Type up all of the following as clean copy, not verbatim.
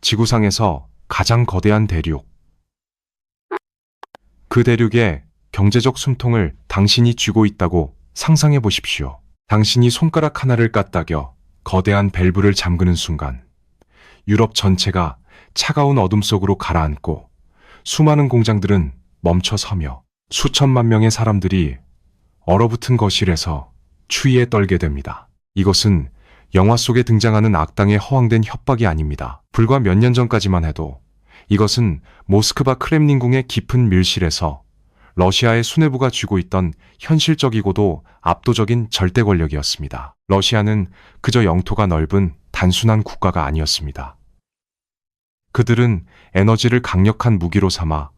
지구상에서 가장 거대한 대륙. 그 대륙의 경제적 숨통을 당신이 쥐고 있다고 상상해 보십시오. 당신이 손가락 하나를 까딱여 거대한 밸브를 잠그는 순간 유럽 전체가 차가운 어둠 속으로 가라앉고 수많은 공장들은 멈춰서며 수천만 명의 사람들이 얼어붙은 거실에서 추위에 떨게 됩니다. 이것은 영화 속에 등장하는 악당의 허황된 협박이 아닙니다. 불과 몇 년 전까지만 해도 이것은 모스크바 크렘린궁의 깊은 밀실에서 러시아의 수뇌부가 쥐고 있던 현실적이고도 압도적인 절대 권력이었습니다. 러시아는 그저 영토가 넓은 단순한 국가가 아니었습니다. 그들은 에너지를 강력한 무기로 삼아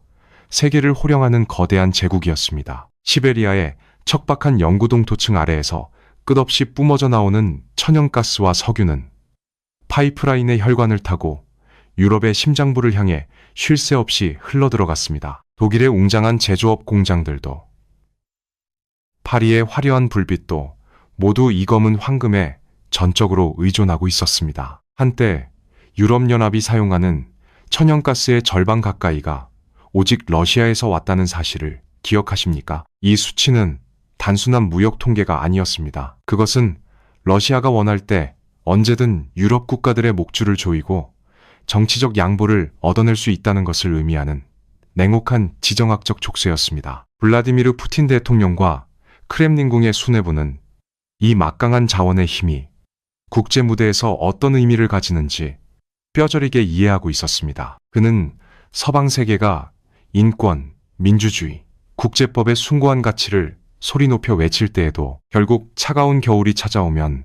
세계를 호령하는 거대한 제국이었습니다. 시베리아의 척박한 영구동토층 아래에서 끝없이 뿜어져 나오는 천연가스와 석유는 파이프라인의 혈관을 타고 유럽의 심장부를 향해 쉴 새 없이 흘러들어갔습니다. 독일의 웅장한 제조업 공장들도 파리의 화려한 불빛도 모두 이 검은 황금에 전적으로 의존하고 있었습니다. 한때 유럽연합이 사용하는 천연가스의 절반 가까이가 오직 러시아에서 왔다는 사실을 기억하십니까? 이 수치는 단순한 무역 통계가 아니었습니다. 그것은 러시아가 원할 때 언제든 유럽 국가들의 목줄을 조이고 정치적 양보를 얻어낼 수 있다는 것을 의미하는 냉혹한 지정학적 족쇄였습니다. 블라디미르 푸틴 대통령과 크렘린궁의 수뇌부는 이 막강한 자원의 힘이 국제 무대에서 어떤 의미를 가지는지 뼈저리게 이해하고 있었습니다. 그는 서방 세계가 인권, 민주주의, 국제법의 숭고한 가치를 소리 높여 외칠 때에도 결국 차가운 겨울이 찾아오면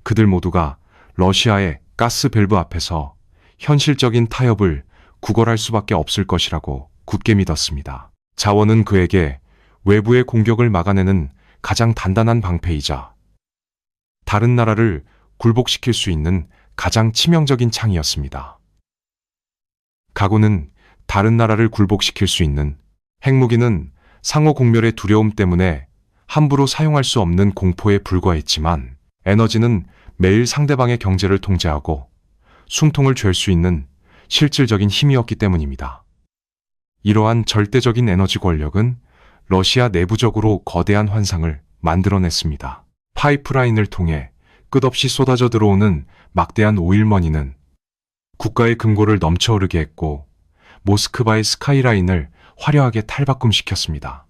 그들 모두가 러시아의 가스 밸브 앞에서 현실적인 타협을 구걸할 수밖에 없을 것이라고 굳게 믿었습니다. 자원은 그에게 외부의 공격을 막아내는 가장 단단한 방패이자 다른 나라를 굴복시킬 수 있는 가장 치명적인 창이었습니다. 가구는 다른 나라를 굴복시킬 수 있는, 핵무기는 상호 공멸의 두려움 때문에 함부로 사용할 수 없는 공포에 불과했지만 에너지는 매일 상대방의 경제를 통제하고 숨통을 잴 수 있는 실질적인 힘이었기 때문입니다. 이러한 절대적인 에너지 권력은 러시아 내부적으로 거대한 환상을 만들어냈습니다. 파이프라인을 통해 끝없이 쏟아져 들어오는 막대한 오일머니는 국가의 금고를 넘쳐흐르게 했고 모스크바의 스카이라인을 화려하게 탈바꿈시켰습니다.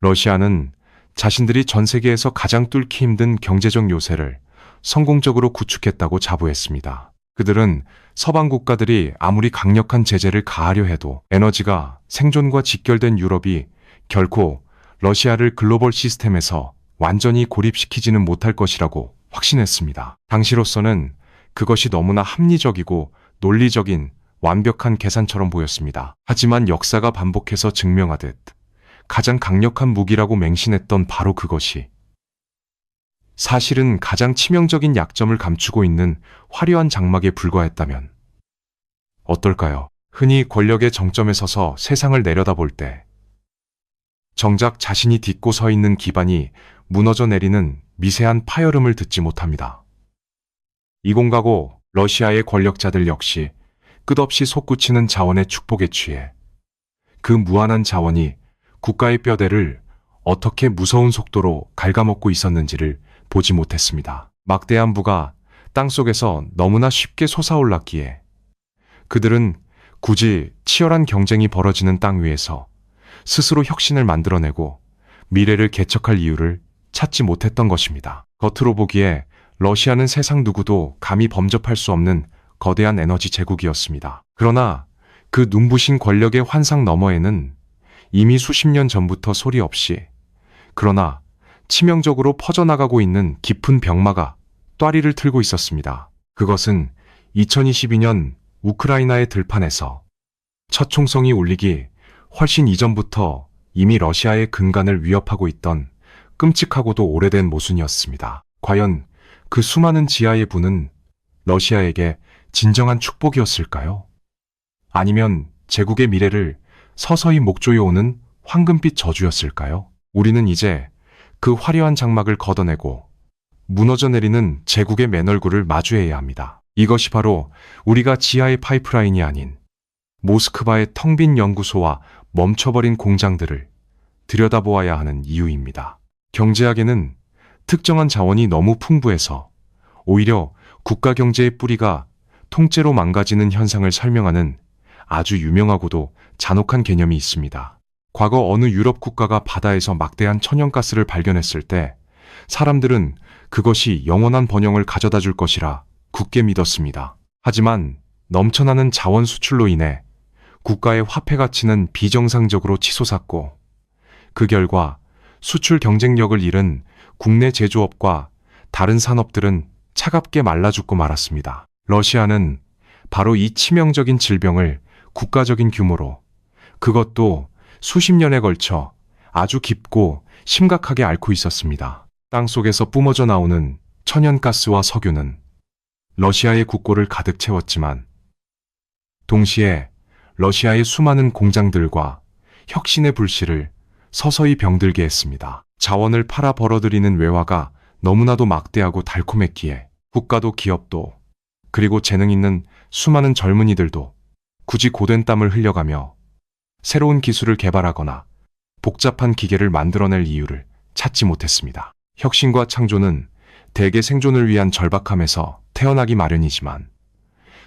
러시아는 자신들이 전 세계에서 가장 뚫기 힘든 경제적 요새를 성공적으로 구축했다고 자부했습니다. 그들은 서방 국가들이 아무리 강력한 제재를 가하려 해도 에너지가 생존과 직결된 유럽이 결코 러시아를 글로벌 시스템에서 완전히 고립시키지는 못할 것이라고 확신했습니다. 당시로서는 그것이 너무나 합리적이고 논리적인 완벽한 계산처럼 보였습니다. 하지만 역사가 반복해서 증명하듯 가장 강력한 무기라고 맹신했던 바로 그것이 사실은 가장 치명적인 약점을 감추고 있는 화려한 장막에 불과했다면 어떨까요? 흔히 권력의 정점에 서서 세상을 내려다볼 때 정작 자신이 딛고 서 있는 기반이 무너져 내리는 미세한 파열음을 듣지 못합니다. 이공가고 러시아의 권력자들 역시 끝없이 솟구치는 자원의 축복에 취해 그 무한한 자원이 국가의 뼈대를 어떻게 무서운 속도로 갉아먹고 있었는지를 보지 못했습니다. 막대한 부가 땅속에서 너무나 쉽게 솟아올랐기에 그들은 굳이 치열한 경쟁이 벌어지는 땅 위에서 스스로 혁신을 만들어내고 미래를 개척할 이유를 찾지 못했던 것입니다. 겉으로 보기에 러시아는 세상 누구도 감히 범접할 수 없는 거대한 에너지 제국이었습니다. 그러나 그 눈부신 권력의 환상 너머에는 이미 수십 년 전부터 소리 없이 그러나 치명적으로 퍼져나가고 있는 깊은 병마가 또아리를 틀고 있었습니다. 그것은 2022년 우크라이나의 들판에서 첫 총성이 울리기 훨씬 이전부터 이미 러시아의 근간을 위협하고 있던 끔찍하고도 오래된 모순이었습니다. 과연 그 수많은 지하의 불은 러시아에게 진정한 축복이었을까요? 아니면 제국의 미래를 서서히 목조여오는 황금빛 저주였을까요? 우리는 이제 그 화려한 장막을 걷어내고 무너져 내리는 제국의 맨얼굴을 마주해야 합니다. 이것이 바로 우리가 지하의 파이프라인이 아닌 모스크바의 텅 빈 연구소와 멈춰버린 공장들을 들여다보아야 하는 이유입니다. 경제학에는 특정한 자원이 너무 풍부해서 오히려 국가 경제의 뿌리가 통째로 망가지는 현상을 설명하는 아주 유명하고도 잔혹한 개념이 있습니다. 과거 어느 유럽 국가가 바다에서 막대한 천연가스를 발견했을 때 사람들은 그것이 영원한 번영을 가져다 줄 것이라 굳게 믿었습니다. 하지만 넘쳐나는 자원 수출로 인해 국가의 화폐 가치는 비정상적으로 치솟았고 그 결과 수출 경쟁력을 잃은 국내 제조업과 다른 산업들은 차갑게 말라 죽고 말았습니다. 러시아는 바로 이 치명적인 질병을 국가적인 규모로 그것도 수십 년에 걸쳐 아주 깊고 심각하게 앓고 있었습니다. 땅속에서 뿜어져 나오는 천연가스와 석유는 러시아의 국고를 가득 채웠지만 동시에 러시아의 수많은 공장들과 혁신의 불씨를 서서히 병들게 했습니다. 자원을 팔아 벌어들이는 외화가 너무나도 막대하고 달콤했기에 국가도 기업도 그리고 재능 있는 수많은 젊은이들도 굳이 고된 땀을 흘려가며 새로운 기술을 개발하거나 복잡한 기계를 만들어낼 이유를 찾지 못했습니다. 혁신과 창조는 대개 생존을 위한 절박함에서 태어나기 마련이지만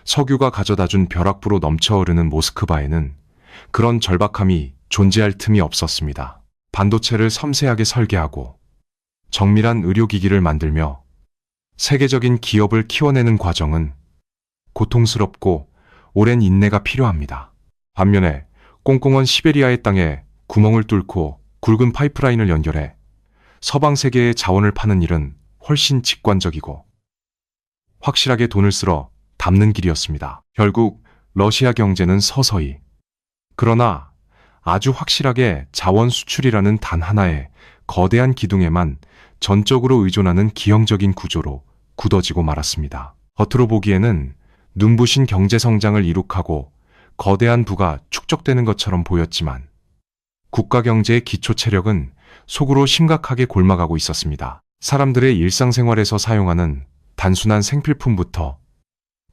석유가 가져다준 벼락부로 넘쳐흐르는 모스크바에는 그런 절박함이 존재할 틈이 없었습니다. 반도체를 섬세하게 설계하고 정밀한 의료기기를 만들며 세계적인 기업을 키워내는 과정은 고통스럽고 오랜 인내가 필요합니다. 반면에 꽁꽁한 시베리아의 땅에 구멍을 뚫고 굵은 파이프라인을 연결해 서방 세계의 자원을 파는 일은 훨씬 직관적이고 확실하게 돈을 쓸어 담는 길이었습니다. 결국 러시아 경제는 서서히 그러나 아주 확실하게 자원 수출이라는 단 하나의 거대한 기둥에만 전적으로 의존하는 기형적인 구조로 굳어지고 말았습니다. 겉으로 보기에는 눈부신 경제 성장을 이룩하고 거대한 부가 축적되는 것처럼 보였지만 국가 경제의 기초 체력은 속으로 심각하게 골마가고 있었습니다. 사람들의 일상생활에서 사용하는 단순한 생필품부터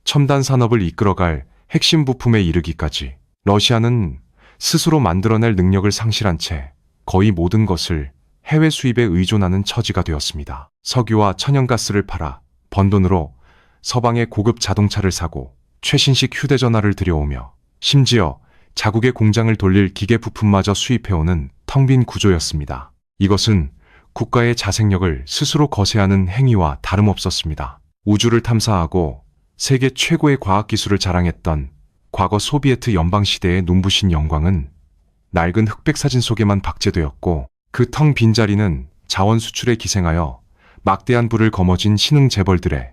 첨단 산업을 이끌어갈 핵심 부품에 이르기까지 러시아는 스스로 만들어낼 능력을 상실한 채 거의 모든 것을 해외 수입에 의존하는 처지가 되었습니다. 석유와 천연가스를 팔아 번 돈으로 서방의 고급 자동차를 사고 최신식 휴대전화를 들여오며 심지어 자국의 공장을 돌릴 기계 부품마저 수입해오는 텅 빈 구조였습니다. 이것은 국가의 자생력을 스스로 거세하는 행위와 다름없었습니다. 우주를 탐사하고 세계 최고의 과학기술을 자랑했던 과거 소비에트 연방시대의 눈부신 영광은 낡은 흑백 사진 속에만 박제되었고 그 텅 빈 자리는 자원 수출에 기생하여 막대한 부를 거머쥔 신흥 재벌들의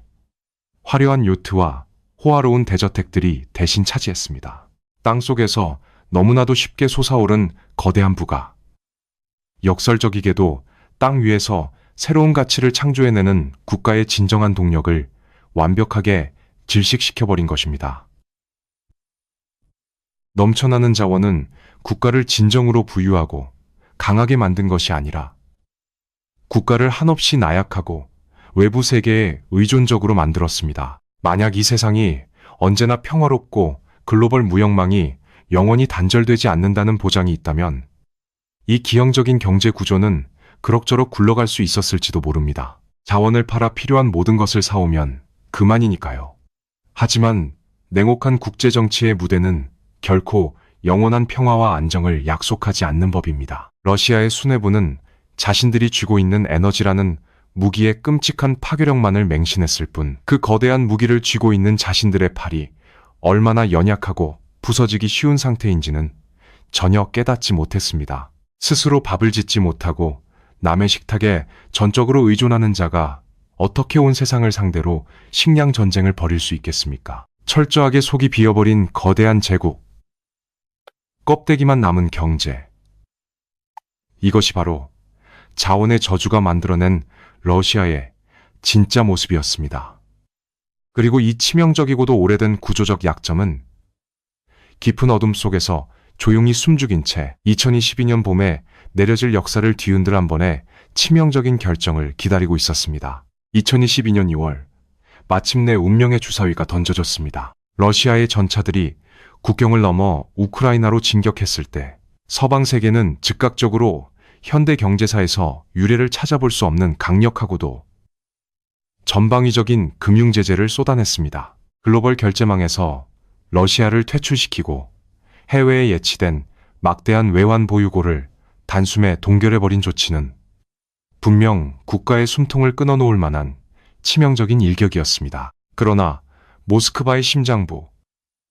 화려한 요트와 호화로운 대저택들이 대신 차지했습니다. 땅속에서 너무나도 쉽게 솟아오른 거대한 부가 역설적이게도 땅 위에서 새로운 가치를 창조해내는 국가의 진정한 동력을 완벽하게 질식시켜버린 것입니다. 넘쳐나는 자원은 국가를 진정으로 부유하고 강하게 만든 것이 아니라 국가를 한없이 나약하고 외부 세계에 의존적으로 만들었습니다. 만약 이 세상이 언제나 평화롭고 글로벌 무역망이 영원히 단절되지 않는다는 보장이 있다면 이 기형적인 경제 구조는 그럭저럭 굴러갈 수 있었을지도 모릅니다. 자원을 팔아 필요한 모든 것을 사오면 그만이니까요. 하지만 냉혹한 국제정치의 무대는 결코 영원한 평화와 안정을 약속하지 않는 법입니다. 러시아의 수뇌부는 자신들이 쥐고 있는 에너지라는 무기의 끔찍한 파괴력만을 맹신했을 뿐 그 거대한 무기를 쥐고 있는 자신들의 팔이 얼마나 연약하고 부서지기 쉬운 상태인지는 전혀 깨닫지 못했습니다. 스스로 밥을 짓지 못하고 남의 식탁에 전적으로 의존하는 자가 어떻게 온 세상을 상대로 식량 전쟁을 벌일 수 있겠습니까? 철저하게 속이 비어버린 거대한 제국, 껍데기만 남은 경제. 이것이 바로 자원의 저주가 만들어낸 러시아의 진짜 모습이었습니다. 그리고 이 치명적이고도 오래된 구조적 약점은 깊은 어둠 속에서 조용히 숨죽인 채 2022년 봄에 내려질 역사를 뒤흔들 한 번의 치명적인 결정을 기다리고 있었습니다. 2022년 2월 마침내 운명의 주사위가 던져졌습니다. 러시아의 전차들이 국경을 넘어 우크라이나로 진격했을 때 서방 세계는 즉각적으로 현대 경제사에서 유례를 찾아볼 수 없는 강력하고도 전방위적인 금융 제재를 쏟아냈습니다. 글로벌 결제망에서 러시아를 퇴출시키고 해외에 예치된 막대한 외환 보유고를 단숨에 동결해버린 조치는 분명 국가의 숨통을 끊어놓을 만한 치명적인 일격이었습니다. 그러나 모스크바의 심장부,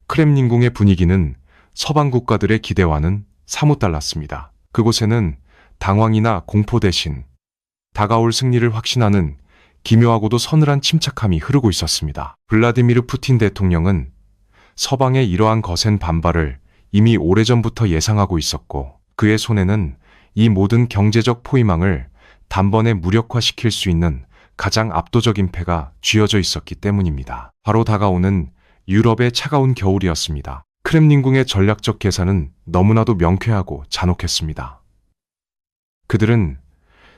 크렘린궁의 분위기는 서방 국가들의 기대와는 사뭇 달랐습니다. 그곳에는 당황이나 공포 대신 다가올 승리를 확신하는 기묘하고도 서늘한 침착함이 흐르고 있었습니다. 블라디미르 푸틴 대통령은 서방의 이러한 거센 반발을 이미 오래전부터 예상하고 있었고, 그의 손에는 이 모든 경제적 포위망을 단번에 무력화시킬 수 있는 가장 압도적인 패가 쥐어져 있었기 때문입니다. 바로 다가오는 유럽의 차가운 겨울이었습니다. 크렘린궁의 전략적 계산은 너무나도 명쾌하고 잔혹했습니다. 그들은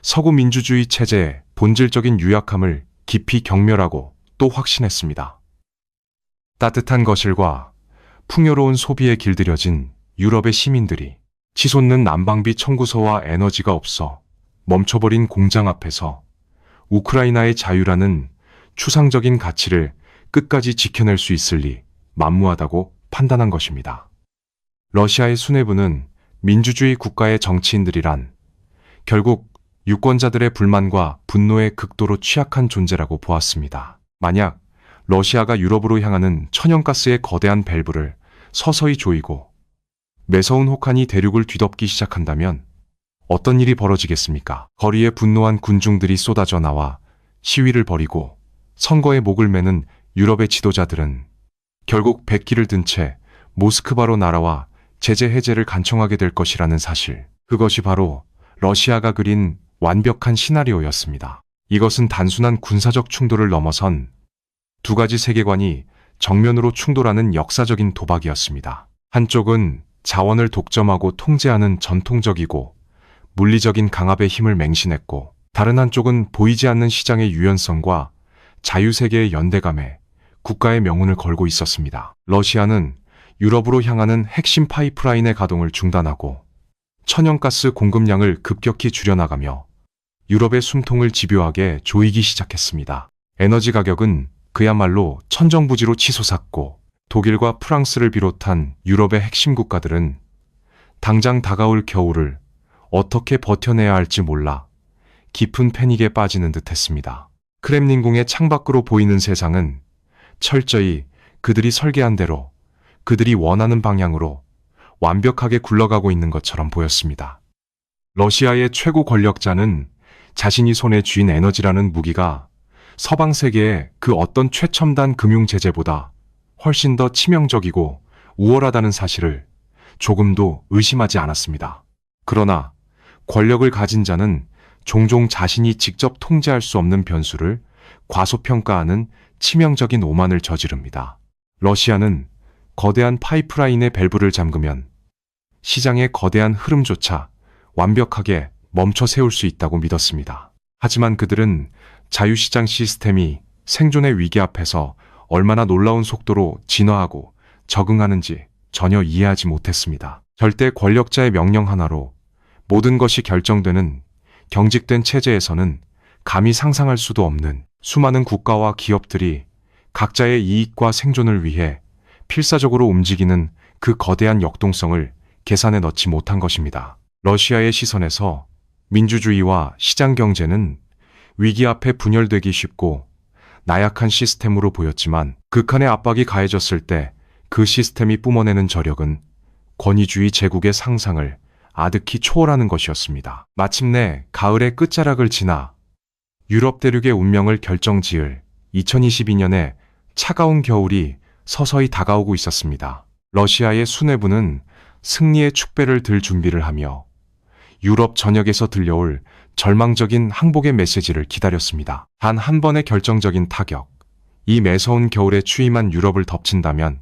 서구 민주주의 체제의 본질적인 유약함을 깊이 경멸하고 또 확신했습니다. 따뜻한 거실과 풍요로운 소비에 길들여진 유럽의 시민들이 치솟는 난방비 청구서와 에너지가 없어 멈춰버린 공장 앞에서 우크라이나의 자유라는 추상적인 가치를 끝까지 지켜낼 수 있을 리 만무하다고 판단한 것입니다. 러시아의 수뇌부는 민주주의 국가의 정치인들이란 결국 유권자들의 불만과 분노에 극도로 취약한 존재라고 보았습니다. 만약 러시아가 유럽으로 향하는 천연가스의 거대한 밸브를 서서히 조이고 매서운 혹한이 대륙을 뒤덮기 시작한다면 어떤 일이 벌어지겠습니까? 거리에 분노한 군중들이 쏟아져 나와 시위를 벌이고 선거에 목을 매는 유럽의 지도자들은 결국 백기를 든 채 모스크바로 날아와 제재 해제를 간청하게 될 것이라는 사실, 그것이 바로 러시아가 그린 완벽한 시나리오였습니다. 이것은 단순한 군사적 충돌을 넘어선 두 가지 세계관이 정면으로 충돌하는 역사적인 도박이었습니다. 한쪽은 자원을 독점하고 통제하는 전통적이고 물리적인 강압의 힘을 맹신했고, 다른 한쪽은 보이지 않는 시장의 유연성과 자유세계의 연대감에 국가의 명운을 걸고 있었습니다. 러시아는 유럽으로 향하는 핵심 파이프라인의 가동을 중단하고 천연가스 공급량을 급격히 줄여나가며 유럽의 숨통을 집요하게 조이기 시작했습니다. 에너지 가격은 그야말로 천정부지로 치솟았고, 독일과 프랑스를 비롯한 유럽의 핵심 국가들은 당장 다가올 겨울을 어떻게 버텨내야 할지 몰라 깊은 패닉에 빠지는 듯했습니다. 크렘린궁의 창밖으로 보이는 세상은 철저히 그들이 설계한 대로 그들이 원하는 방향으로 완벽하게 굴러가고 있는 것처럼 보였습니다. 러시아의 최고 권력자는 자신이 손에 쥔 에너지라는 무기가 서방 세계의 그 어떤 최첨단 금융 제재보다 훨씬 더 치명적이고 우월하다는 사실을 조금도 의심하지 않았습니다. 그러나 권력을 가진 자는 종종 자신이 직접 통제할 수 없는 변수를 과소평가하는 치명적인 오만을 저지릅니다. 러시아는 거대한 파이프라인의 밸브를 잠그면 시장의 거대한 흐름조차 완벽하게 멈춰 세울 수 있다고 믿었습니다. 하지만 그들은 자유시장 시스템이 생존의 위기 앞에서 얼마나 놀라운 속도로 진화하고 적응하는지 전혀 이해하지 못했습니다. 절대 권력자의 명령 하나로 모든 것이 결정되는 경직된 체제에서는 감히 상상할 수도 없는 수많은 국가와 기업들이 각자의 이익과 생존을 위해 필사적으로 움직이는 그 거대한 역동성을 계산에 넣지 못한 것입니다. 러시아의 시선에서 민주주의와 시장 경제는 위기 앞에 분열되기 쉽고 나약한 시스템으로 보였지만, 극한의 압박이 가해졌을 때 그 시스템이 뿜어내는 저력은 권위주의 제국의 상상을 아득히 초월하는 것이었습니다. 마침내 가을의 끝자락을 지나 유럽 대륙의 운명을 결정지을 2022년의 차가운 겨울이 서서히 다가오고 있었습니다. 러시아의 수뇌부는 승리의 축배를 들 준비를 하며 유럽 전역에서 들려올 절망적인 항복의 메시지를 기다렸습니다. 단 한 번의 결정적인 타격, 이 매서운 겨울에 추임한 유럽을 덮친다면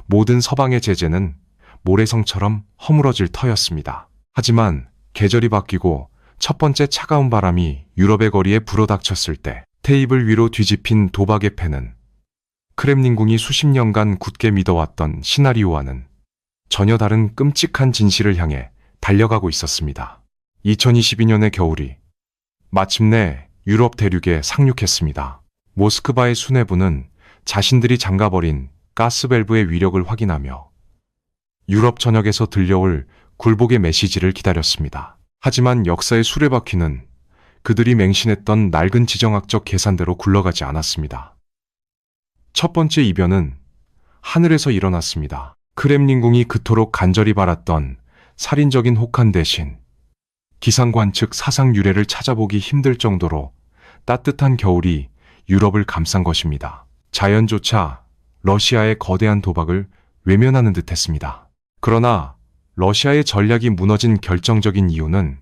모든 서방의 제재는 모래성처럼 허물어질 터였습니다. 하지만 계절이 바뀌고 첫 번째 차가운 바람이 유럽의 거리에 불어닥쳤을 때 테이블 위로 뒤집힌 도박의 패는 크렘린궁이 수십 년간 굳게 믿어왔던 시나리오와는 전혀 다른 끔찍한 진실을 향해 달려가고 있었습니다. 2022년의 겨울이 마침내 유럽 대륙에 상륙했습니다. 모스크바의 수뇌부는 자신들이 잠가버린 가스밸브의 위력을 확인하며 유럽 전역에서 들려올 굴복의 메시지를 기다렸습니다. 하지만 역사의 수레바퀴는 그들이 맹신했던 낡은 지정학적 계산대로 굴러가지 않았습니다. 첫 번째 이변은 하늘에서 일어났습니다. 크렘린궁이 그토록 간절히 바랐던 살인적인 혹한 대신 기상관 측 사상 유래를 찾아보기 힘들 정도로 따뜻한 겨울이 유럽을 감싼 것입니다. 자연조차 러시아의 거대한 도박을 외면하는 듯했습니다. 그러나 러시아의 전략이 무너진 결정적인 이유는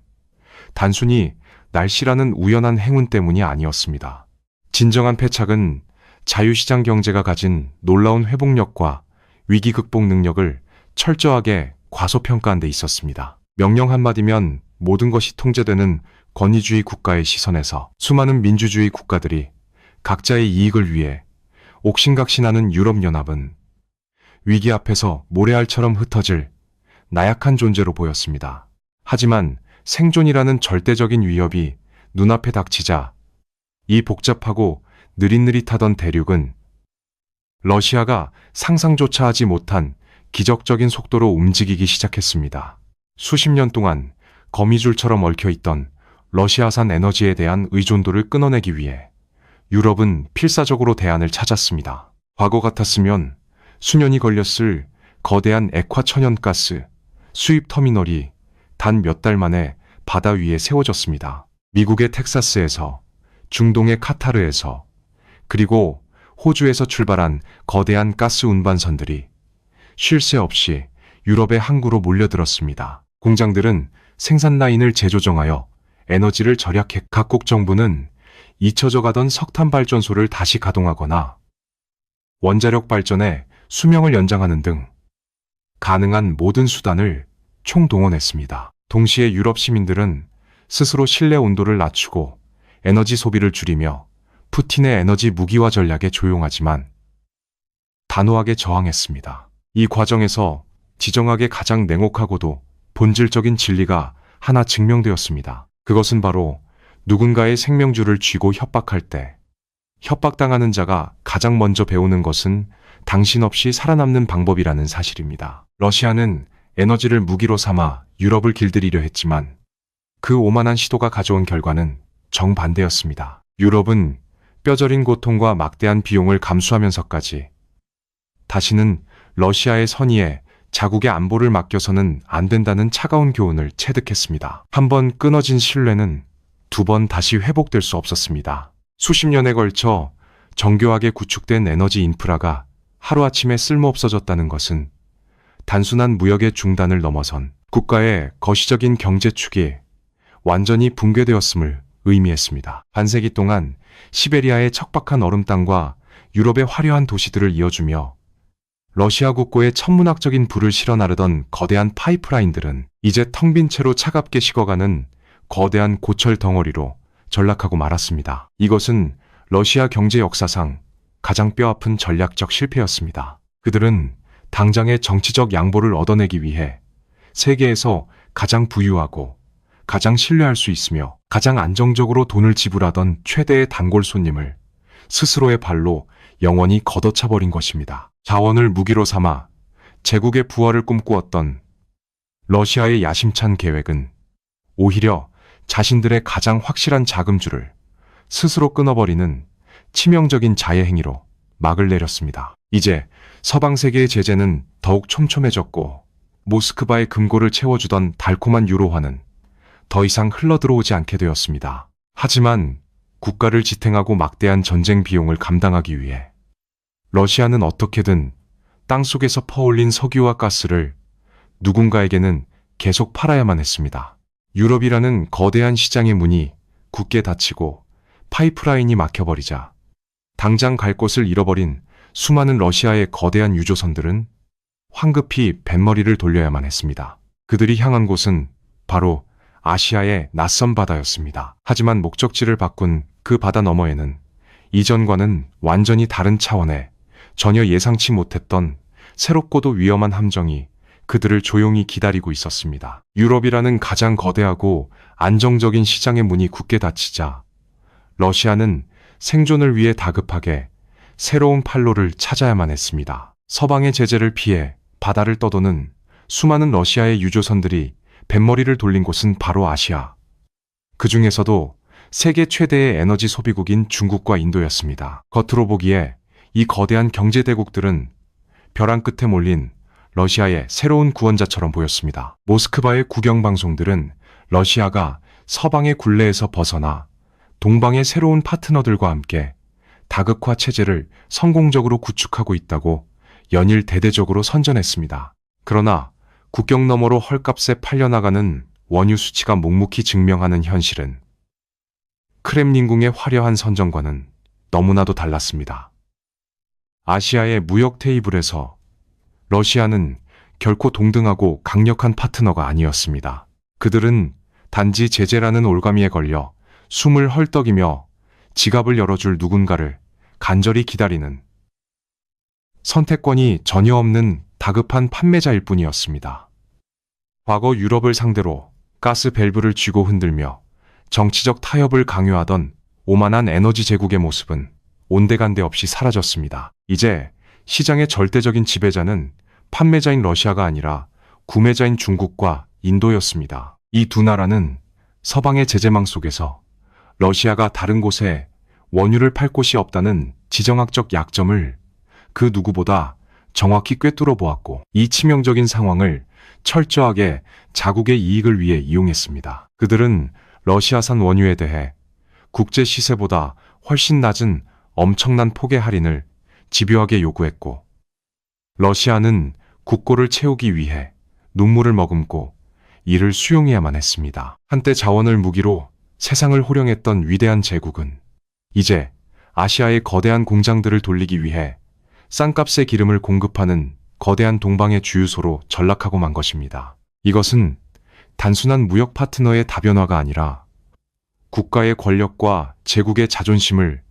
단순히 날씨라는 우연한 행운 때문이 아니었습니다. 진정한 패착은 자유시장 경제가 가진 놀라운 회복력과 위기 극복 능력을 철저하게 과소평가한 데 있었습니다. 명령 한마디면 모든 것이 통제되는 권위주의 국가의 시선에서 수많은 민주주의 국가들이 각자의 이익을 위해 옥신각신하는 유럽연합은 위기 앞에서 모래알처럼 흩어질 나약한 존재로 보였습니다. 하지만 생존이라는 절대적인 위협이 눈앞에 닥치자 이 복잡하고 느릿느릿하던 대륙은 러시아가 상상조차 하지 못한 기적적인 속도로 움직이기 시작했습니다. 수십 년 동안 거미줄처럼 얽혀있던 러시아산 에너지에 대한 의존도를 끊어내기 위해 유럽은 필사적으로 대안을 찾았습니다. 과거 같았으면 수년이 걸렸을 거대한 액화천연가스 수입 터미널이 단 몇 달 만에 바다 위에 세워졌습니다. 미국의 텍사스에서, 중동의 카타르에서, 그리고 호주에서 출발한 거대한 가스 운반선들이 쉴 새 없이 유럽의 항구로 몰려들었습니다. 공장들은 생산 라인을 재조정하여 에너지를 절약해 각국 정부는 잊혀져 가던 석탄 발전소를 다시 가동하거나 원자력 발전에 수명을 연장하는 등 가능한 모든 수단을 총동원했습니다. 동시에 유럽 시민들은 스스로 실내 온도를 낮추고 에너지 소비를 줄이며 푸틴의 에너지 무기화 전략에 조용하지만 단호하게 저항했습니다. 이 과정에서 지정학의 가장 냉혹하고도 본질적인 진리가 하나 증명되었습니다. 그것은 바로 누군가의 생명줄을 쥐고 협박할 때 협박당하는 자가 가장 먼저 배우는 것은 당신 없이 살아남는 방법이라는 사실입니다. 러시아는 에너지를 무기로 삼아 유럽을 길들이려 했지만 그 오만한 시도가 가져온 결과는 정반대였습니다. 유럽은 뼈저린 고통과 막대한 비용을 감수하면서까지 다시는 러시아의 선의에 자국의 안보를 맡겨서는 안 된다는 차가운 교훈을 체득했습니다. 한 번 끊어진 신뢰는 두 번 다시 회복될 수 없었습니다. 수십 년에 걸쳐 정교하게 구축된 에너지 인프라가 하루아침에 쓸모없어졌다는 것은 단순한 무역의 중단을 넘어선 국가의 거시적인 경제축이 완전히 붕괴되었음을 의미했습니다. 반세기 동안 시베리아의 척박한 얼음 땅과 유럽의 화려한 도시들을 이어주며 러시아 국고에 천문학적인 불을 실어 나르던 거대한 파이프라인들은 이제 텅 빈 채로 차갑게 식어가는 거대한 고철 덩어리로 전락하고 말았습니다. 이것은 러시아 경제 역사상 가장 뼈아픈 전략적 실패였습니다. 그들은 당장의 정치적 양보를 얻어내기 위해 세계에서 가장 부유하고 가장 신뢰할 수 있으며 가장 안정적으로 돈을 지불하던 최대의 단골 손님을 스스로의 발로 영원히 걷어차버린 것입니다. 자원을 무기로 삼아 제국의 부활을 꿈꾸었던 러시아의 야심찬 계획은 오히려 자신들의 가장 확실한 자금줄을 스스로 끊어버리는 치명적인 자해 행위로 막을 내렸습니다. 이제 서방 세계의 제재는 더욱 촘촘해졌고 모스크바의 금고를 채워주던 달콤한 유로화는 더 이상 흘러들어오지 않게 되었습니다. 하지만 국가를 지탱하고 막대한 전쟁 비용을 감당하기 위해 러시아는 어떻게든 땅속에서 퍼올린 석유와 가스를 누군가에게는 계속 팔아야만 했습니다. 유럽이라는 거대한 시장의 문이 굳게 닫히고 파이프라인이 막혀버리자 당장 갈 곳을 잃어버린 수많은 러시아의 거대한 유조선들은 황급히 뱃머리를 돌려야만 했습니다. 그들이 향한 곳은 바로 아시아의 낯선 바다였습니다. 하지만 목적지를 바꾼 그 바다 너머에는 이전과는 완전히 다른 차원의 전혀 예상치 못했던 새롭고도 위험한 함정이 그들을 조용히 기다리고 있었습니다. 유럽이라는 가장 거대하고 안정적인 시장의 문이 굳게 닫히자 러시아는 생존을 위해 다급하게 새로운 판로를 찾아야만 했습니다. 서방의 제재를 피해 바다를 떠도는 수많은 러시아의 유조선들이 뱃머리를 돌린 곳은 바로 아시아. 그 중에서도 세계 최대의 에너지 소비국인 중국과 인도였습니다. 겉으로 보기에 이 거대한 경제대국들은 벼랑 끝에 몰린 러시아의 새로운 구원자처럼 보였습니다. 모스크바의 국영방송들은 러시아가 서방의 굴레에서 벗어나 동방의 새로운 파트너들과 함께 다극화 체제를 성공적으로 구축하고 있다고 연일 대대적으로 선전했습니다. 그러나 국경 너머로 헐값에 팔려나가는 원유 수치가 묵묵히 증명하는 현실은 크렘린궁의 화려한 선전과는 너무나도 달랐습니다. 아시아의 무역 테이블에서 러시아는 결코 동등하고 강력한 파트너가 아니었습니다. 그들은 단지 제재라는 올가미에 걸려 숨을 헐떡이며 지갑을 열어줄 누군가를 간절히 기다리는 선택권이 전혀 없는 다급한 판매자일 뿐이었습니다. 과거 유럽을 상대로 가스 밸브를 쥐고 흔들며 정치적 타협을 강요하던 오만한 에너지 제국의 모습은 온데간데 없이 사라졌습니다. 이제 시장의 절대적인 지배자는 판매자인 러시아가 아니라 구매자인 중국과 인도였습니다. 이 두 나라는 서방의 제재망 속에서 러시아가 다른 곳에 원유를 팔 곳이 없다는 지정학적 약점을 그 누구보다 정확히 꿰뚫어 보았고, 이 치명적인 상황을 철저하게 자국의 이익을 위해 이용했습니다. 그들은 러시아산 원유에 대해 국제 시세보다 훨씬 낮은 엄청난 폭의 할인을 집요하게 요구했고, 러시아는 국고를 채우기 위해 눈물을 머금고 이를 수용해야만 했습니다. 한때 자원을 무기로 세상을 호령했던 위대한 제국은 이제 아시아의 거대한 공장들을 돌리기 위해 싼값의 기름을 공급하는 거대한 동방의 주유소로 전락하고 만 것입니다. 이것은 단순한 무역 파트너의 다변화가 아니라 국가의 권력과 제국의 자존심을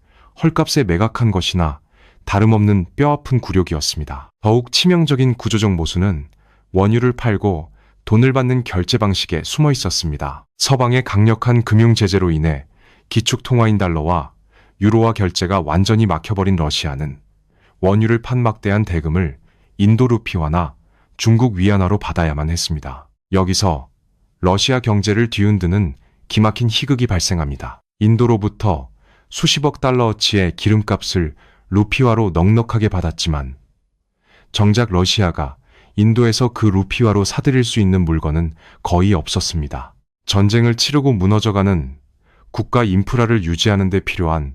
헐값에 매각한 것이나 다름없는 뼈아픈 굴욕이었습니다. 더욱 치명적인 구조적 모순은 원유를 팔고 돈을 받는 결제 방식에 숨어 있었습니다. 서방의 강력한 금융 제재로 인해 기축 통화인 달러와 유로화 결제가 완전히 막혀버린 러시아는 원유를 판 막대한 대금을 인도 루피화나 중국 위안화로 받아야만 했습니다. 여기서 러시아 경제를 뒤흔드는 기막힌 희극이 발생합니다. 인도로부터 수십억 달러어치의 기름값을 루피화로 넉넉하게 받았지만 정작 러시아가 인도에서 그 루피화로 사들일 수 있는 물건은 거의 없었습니다. 전쟁을 치르고 무너져가는 국가 인프라를 유지하는 데 필요한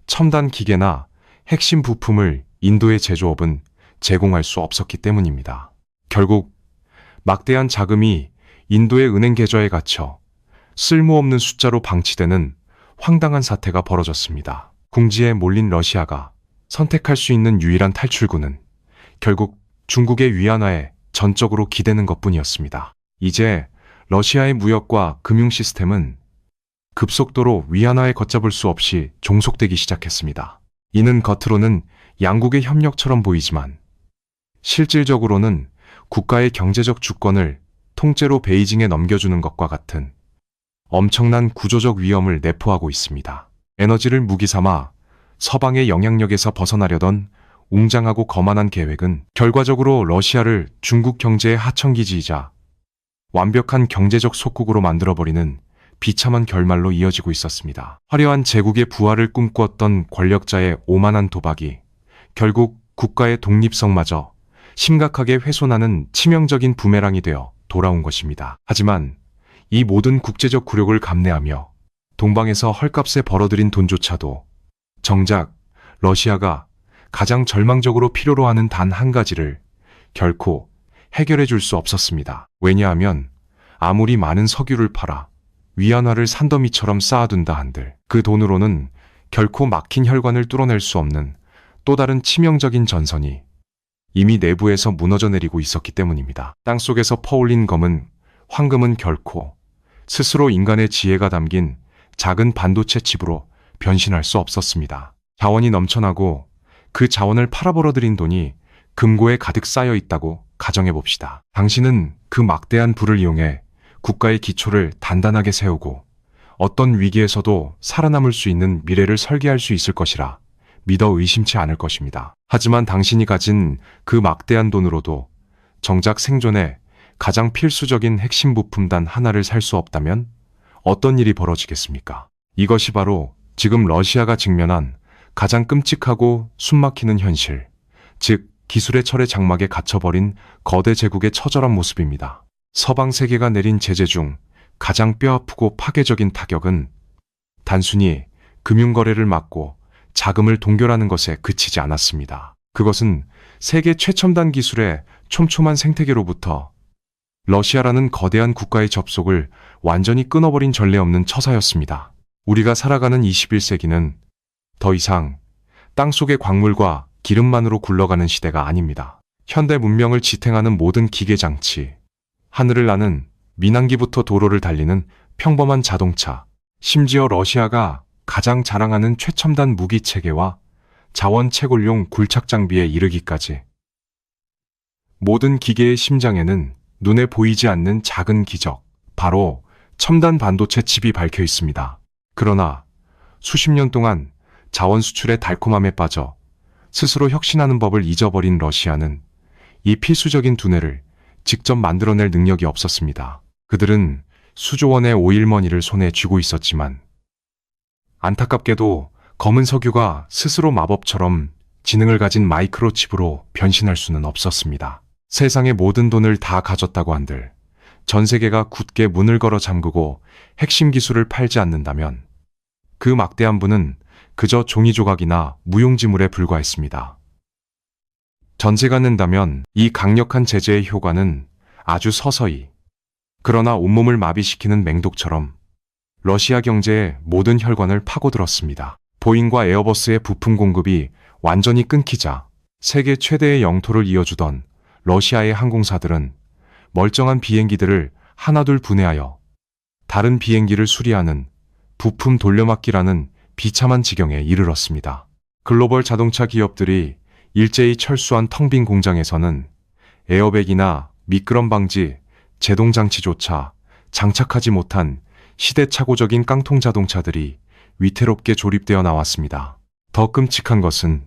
첨단 기계나 핵심 부품을 인도의 제조업은 제공할 수 없었기 때문입니다. 결국 막대한 자금이 인도의 은행 계좌에 갇혀 쓸모없는 숫자로 방치되는 황당한 사태가 벌어졌습니다. 궁지에 몰린 러시아가 선택할 수 있는 유일한 탈출구는 결국 중국의 위안화에 전적으로 기대는 것뿐이었습니다. 이제 러시아의 무역과 금융 시스템은 급속도로 위안화에 걷잡을 수 없이 종속되기 시작했습니다. 이는 겉으로는 양국의 협력처럼 보이지만 실질적으로는 국가의 경제적 주권을 통째로 베이징에 넘겨주는 것과 같은 엄청난 구조적 위험을 내포하고 있습니다. 에너지를 무기 삼아 서방의 영향력에서 벗어나려던 웅장하고 거만한 계획은 결과적으로 러시아를 중국 경제의 하청기지이자 완벽한 경제적 속국으로 만들어버리는 비참한 결말로 이어지고 있었습니다. 화려한 제국의 부활을 꿈꾸었던 권력자의 오만한 도박이 결국 국가의 독립성마저 심각하게 훼손하는 치명적인 부메랑이 되어 돌아온 것입니다. 하지만 이 모든 국제적 굴욕을 감내하며 동방에서 헐값에 벌어들인 돈조차도 정작 러시아가 가장 절망적으로 필요로 하는 단 한 가지를 결코 해결해 줄 수 없었습니다. 왜냐하면 아무리 많은 석유를 팔아 위안화를 산더미처럼 쌓아둔다 한들 그 돈으로는 결코 막힌 혈관을 뚫어낼 수 없는 또 다른 치명적인 전선이 이미 내부에서 무너져 내리고 있었기 때문입니다. 땅속에서 퍼올린 검은 황금은 결코 스스로 인간의 지혜가 담긴 작은 반도체 칩으로 변신할 수 없었습니다. 자원이 넘쳐나고 그 자원을 팔아벌어들인 돈이 금고에 가득 쌓여 있다고 가정해 봅시다. 당신은 그 막대한 부를 이용해 국가의 기초를 단단하게 세우고 어떤 위기에서도 살아남을 수 있는 미래를 설계할 수 있을 것이라 믿어 의심치 않을 것입니다. 하지만 당신이 가진 그 막대한 돈으로도 정작 생존에 가장 필수적인 핵심 부품 단 하나를 살 수 없다면 어떤 일이 벌어지겠습니까? 이것이 바로 지금 러시아가 직면한 가장 끔찍하고 숨막히는 현실, 즉 기술의 철의 장막에 갇혀버린 거대 제국의 처절한 모습입니다. 서방 세계가 내린 제재 중 가장 뼈아프고 파괴적인 타격은 단순히 금융거래를 막고 자금을 동결하는 것에 그치지 않았습니다. 그것은 세계 최첨단 기술의 촘촘한 생태계로부터 러시아라는 거대한 국가의 접속을 완전히 끊어버린 전례 없는 처사였습니다. 우리가 살아가는 21세기는 더 이상 땅속의 광물과 기름만으로 굴러가는 시대가 아닙니다. 현대 문명을 지탱하는 모든 기계장치, 하늘을 나는 민항기부터 도로를 달리는 평범한 자동차, 심지어 러시아가 가장 자랑하는 최첨단 무기 체계와 자원 채굴용 굴착 장비에 이르기까지 모든 기계의 심장에는 눈에 보이지 않는 작은 기적, 바로 첨단 반도체 칩이 박혀 있습니다. 그러나 수십 년 동안 자원 수출의 달콤함에 빠져 스스로 혁신하는 법을 잊어버린 러시아는 이 필수적인 두뇌를 직접 만들어낼 능력이 없었습니다. 그들은 수조 원의 오일머니를 손에 쥐고 있었지만 안타깝게도 검은 석유가 스스로 마법처럼 지능을 가진 마이크로칩으로 변신할 수는 없었습니다. 세상의 모든 돈을 다 가졌다고 한들 전 세계가 굳게 문을 걸어 잠그고 핵심 기술을 팔지 않는다면 그 막대한 부는 그저 종이 조각이나 무용지물에 불과했습니다. 전제가 는다면 이 강력한 제재의 효과는 아주 서서히, 그러나 온몸을 마비시키는 맹독처럼 러시아 경제의 모든 혈관을 파고들었습니다. 보잉과 에어버스의 부품 공급이 완전히 끊기자 세계 최대의 영토를 이어주던 러시아의 항공사들은 멀쩡한 비행기들을 하나둘 분해하여 다른 비행기를 수리하는 부품 돌려막기라는 비참한 지경에 이르렀습니다. 글로벌 자동차 기업들이 일제히 철수한 텅 빈 공장에서는 에어백이나 미끄럼 방지, 제동 장치조차 장착하지 못한 시대착오적인 깡통 자동차들이 위태롭게 조립되어 나왔습니다. 더 끔찍한 것은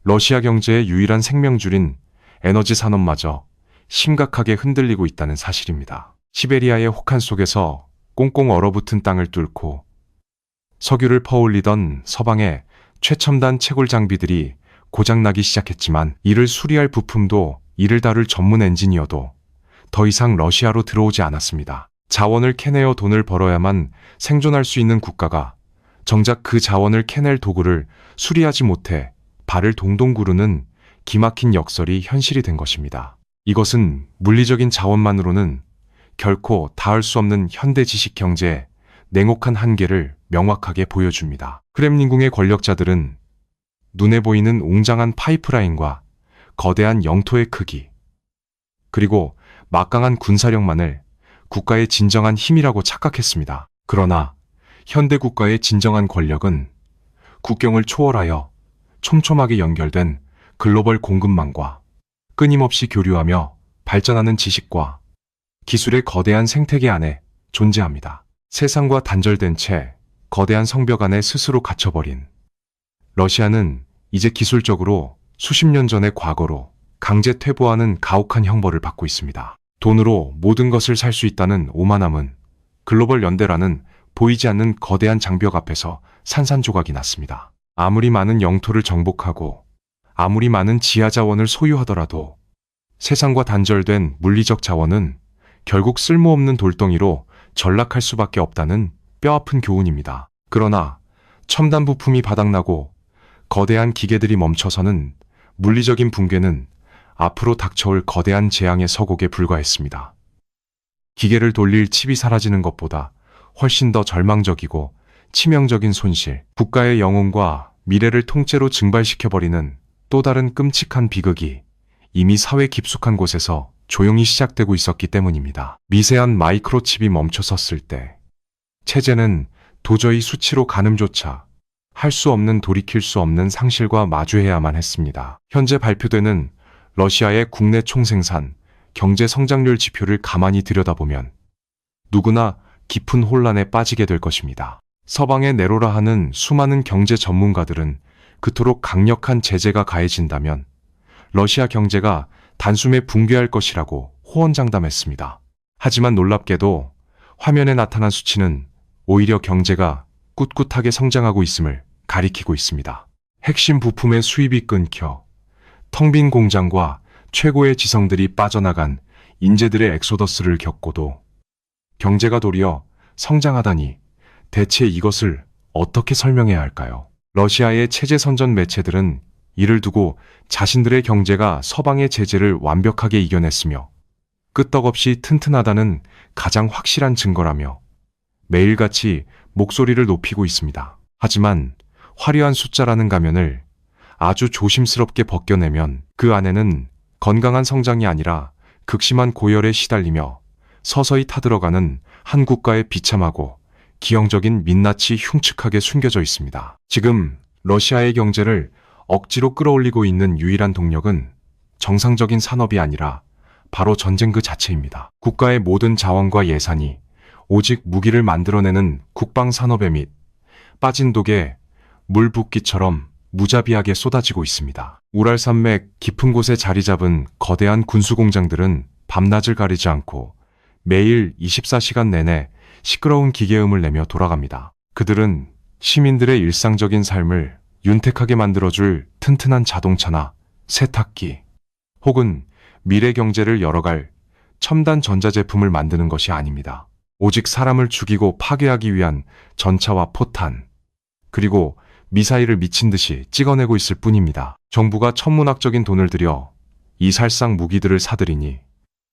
러시아 경제의 유일한 생명줄인 에너지 산업마저 심각하게 흔들리고 있다는 사실입니다. 시베리아의 혹한 속에서 꽁꽁 얼어붙은 땅을 뚫고 석유를 퍼올리던 서방의 최첨단 채굴 장비들이 고장나기 시작했지만 이를 수리할 부품도 이를 다룰 전문 엔지니어도 더 이상 러시아로 들어오지 않았습니다. 자원을 캐내어 돈을 벌어야만 생존할 수 있는 국가가 정작 그 자원을 캐낼 도구를 수리하지 못해 발을 동동 구르는 기막힌 역설이 현실이 된 것입니다. 이것은 물리적인 자원만으로는 결코 닿을 수 없는 현대 지식 경제의 냉혹한 한계를 명확하게 보여줍니다. 크렘린궁의 권력자들은 눈에 보이는 웅장한 파이프라인과 거대한 영토의 크기, 그리고 막강한 군사력만을 국가의 진정한 힘이라고 착각했습니다. 그러나 현대 국가의 진정한 권력은 국경을 초월하여 촘촘하게 연결된 글로벌 공급망과 끊임없이 교류하며 발전하는 지식과 기술의 거대한 생태계 안에 존재합니다. 세상과 단절된 채 거대한 성벽 안에 스스로 갇혀버린 러시아는 이제 기술적으로 수십 년 전의 과거로 강제 퇴보하는 가혹한 형벌을 받고 있습니다. 돈으로 모든 것을 살 수 있다는 오만함은 글로벌 연대라는 보이지 않는 거대한 장벽 앞에서 산산조각이 났습니다. 아무리 많은 영토를 정복하고 아무리 많은 지하 자원을 소유하더라도 세상과 단절된 물리적 자원은 결국 쓸모없는 돌덩이로 전락할 수밖에 없다는 뼈아픈 교훈입니다. 그러나 첨단 부품이 바닥나고 거대한 기계들이 멈춰서는 물리적인 붕괴는 앞으로 닥쳐올 거대한 재앙의 서곡에 불과했습니다. 기계를 돌릴 칩이 사라지는 것보다 훨씬 더 절망적이고 치명적인 손실, 국가의 영혼과 미래를 통째로 증발시켜버리는 또 다른 끔찍한 비극이 이미 사회 깊숙한 곳에서 조용히 시작되고 있었기 때문입니다. 미세한 마이크로칩이 멈춰섰을 때 체제는 도저히 수치로 가늠조차 할 수 없는 돌이킬 수 없는 상실과 마주해야만 했습니다. 현재 발표되는 러시아의 국내 총생산, 경제 성장률 지표를 가만히 들여다보면 누구나 깊은 혼란에 빠지게 될 것입니다. 서방의 내로라 하는 수많은 경제 전문가들은 그토록 강력한 제재가 가해진다면 러시아 경제가 단숨에 붕괴할 것이라고 호언장담했습니다. 하지만 놀랍게도 화면에 나타난 수치는 오히려 경제가 꿋꿋하게 성장하고 있음을 가리키고 있습니다. 핵심 부품의 수입이 끊겨 텅 빈 공장과 최고의 지성들이 빠져나간 인재들의 엑소더스를 겪고도 경제가 도리어 성장하다니 대체 이것을 어떻게 설명해야 할까요? 러시아의 체제 선전 매체들은 이를 두고 자신들의 경제가 서방의 제재를 완벽하게 이겨냈으며 끄떡없이 튼튼하다는 가장 확실한 증거라며 매일같이 목소리를 높이고 있습니다. 하지만 화려한 숫자라는 가면을 아주 조심스럽게 벗겨내면 그 안에는 건강한 성장이 아니라 극심한 고열에 시달리며 서서히 타들어가는 한 국가의 비참하고 기형적인 민낯이 흉측하게 숨겨져 있습니다. 지금 러시아의 경제를 억지로 끌어올리고 있는 유일한 동력은 정상적인 산업이 아니라 바로 전쟁 그 자체입니다. 국가의 모든 자원과 예산이 오직 무기를 만들어내는 국방산업에 및 빠진 독에 물 붓기처럼 무자비하게 쏟아지고 있습니다. 우랄산맥 깊은 곳에 자리 잡은 거대한 군수공장들은 밤낮을 가리지 않고 매일 24시간 내내 시끄러운 기계음을 내며 돌아갑니다. 그들은 시민들의 일상적인 삶을 윤택하게 만들어줄 튼튼한 자동차나 세탁기 혹은 미래 경제를 열어갈 첨단 전자제품을 만드는 것이 아닙니다. 오직 사람을 죽이고 파괴하기 위한 전차와 포탄, 그리고 미사일을 미친 듯이 찍어내고 있을 뿐입니다. 정부가 천문학적인 돈을 들여 이 살상 무기들을 사들이니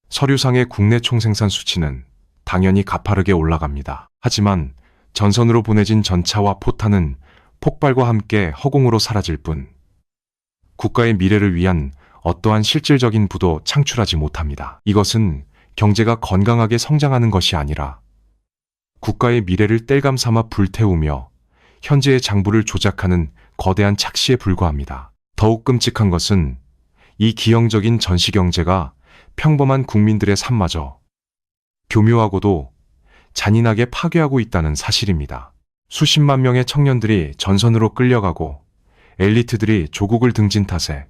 서류상의 국내 총생산 수치는 당연히 가파르게 올라갑니다. 하지만 전선으로 보내진 전차와 포탄은 폭발과 함께 허공으로 사라질 뿐 국가의 미래를 위한 어떠한 실질적인 부도 창출하지 못합니다. 이것은 경제가 건강하게 성장하는 것이 아니라 국가의 미래를 땔감 삼아 불태우며 현재의 장부를 조작하는 거대한 착시에 불과합니다. 더욱 끔찍한 것은 이 기형적인 전시경제가 평범한 국민들의 삶마저 교묘하고도 잔인하게 파괴하고 있다는 사실입니다. 수십만 명의 청년들이 전선으로 끌려가고 엘리트들이 조국을 등진 탓에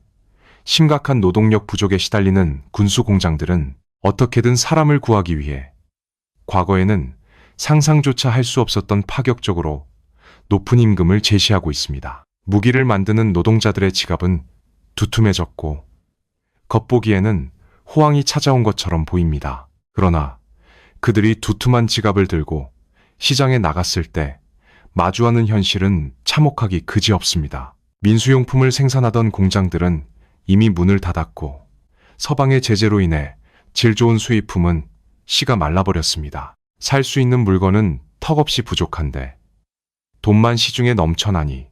심각한 노동력 부족에 시달리는 군수공장들은 어떻게든 사람을 구하기 위해 과거에는 상상조차 할 수 없었던 파격적으로 높은 임금을 제시하고 있습니다. 무기를 만드는 노동자들의 지갑은 두툼해졌고 겉보기에는 호황이 찾아온 것처럼 보입니다. 그러나 그들이 두툼한 지갑을 들고 시장에 나갔을 때 마주하는 현실은 참혹하기 그지없습니다. 민수용품을 생산하던 공장들은 이미 문을 닫았고 서방의 제재로 인해 질 좋은 수입품은 씨가 말라버렸습니다. 살 수 있는 물건은 턱없이 부족한데 돈만 시중에 넘쳐나니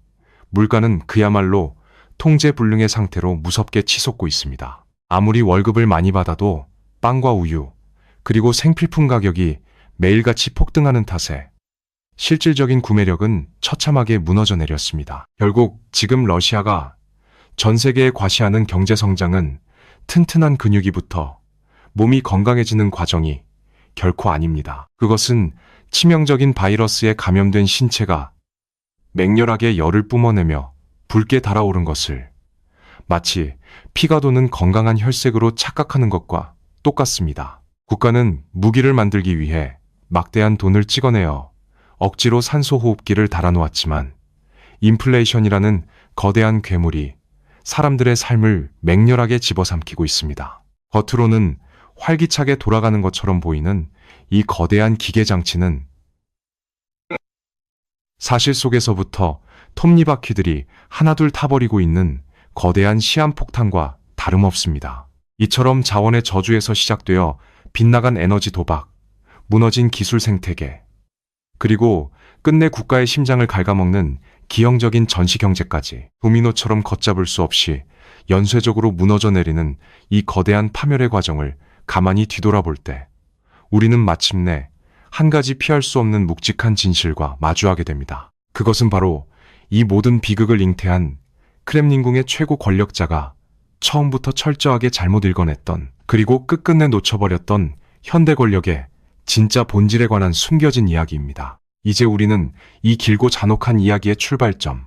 물가는 그야말로 통제불능의 상태로 무섭게 치솟고 있습니다. 아무리 월급을 많이 받아도 빵과 우유, 그리고 생필품 가격이 매일같이 폭등하는 탓에 실질적인 구매력은 처참하게 무너져 내렸습니다. 결국 지금 러시아가 전 세계에 과시하는 경제 성장은 튼튼한 근육이부터 몸이 건강해지는 과정이 결코 아닙니다. 그것은 치명적인 바이러스에 감염된 신체가 맹렬하게 열을 뿜어내며 붉게 달아오른 것을 마치 피가 도는 건강한 혈색으로 착각하는 것과 똑같습니다. 국가는 무기를 만들기 위해 막대한 돈을 찍어내어 억지로 산소호흡기를 달아놓았지만 인플레이션이라는 거대한 괴물이 사람들의 삶을 맹렬하게 집어삼키고 있습니다. 겉으로는 활기차게 돌아가는 것처럼 보이는 이 거대한 기계장치는 사실 속에서부터 톱니바퀴들이 하나둘 타버리고 있는 거대한 시한폭탄과 다름없습니다. 이처럼 자원의 저주에서 시작되어 빗나간 에너지 도박, 무너진 기술 생태계, 그리고 끝내 국가의 심장을 갉아먹는 기형적인 전시경제까지 도미노처럼 걷잡을 수 없이 연쇄적으로 무너져 내리는 이 거대한 파멸의 과정을 가만히 뒤돌아볼 때 우리는 마침내 한 가지 피할 수 없는 묵직한 진실과 마주하게 됩니다. 그것은 바로 이 모든 비극을 잉태한 크렘린궁의 최고 권력자가 처음부터 철저하게 잘못 읽어냈던, 그리고 끝끝내 놓쳐버렸던 현대 권력의 진짜 본질에 관한 숨겨진 이야기입니다. 이제 우리는 이 길고 잔혹한 이야기의 출발점,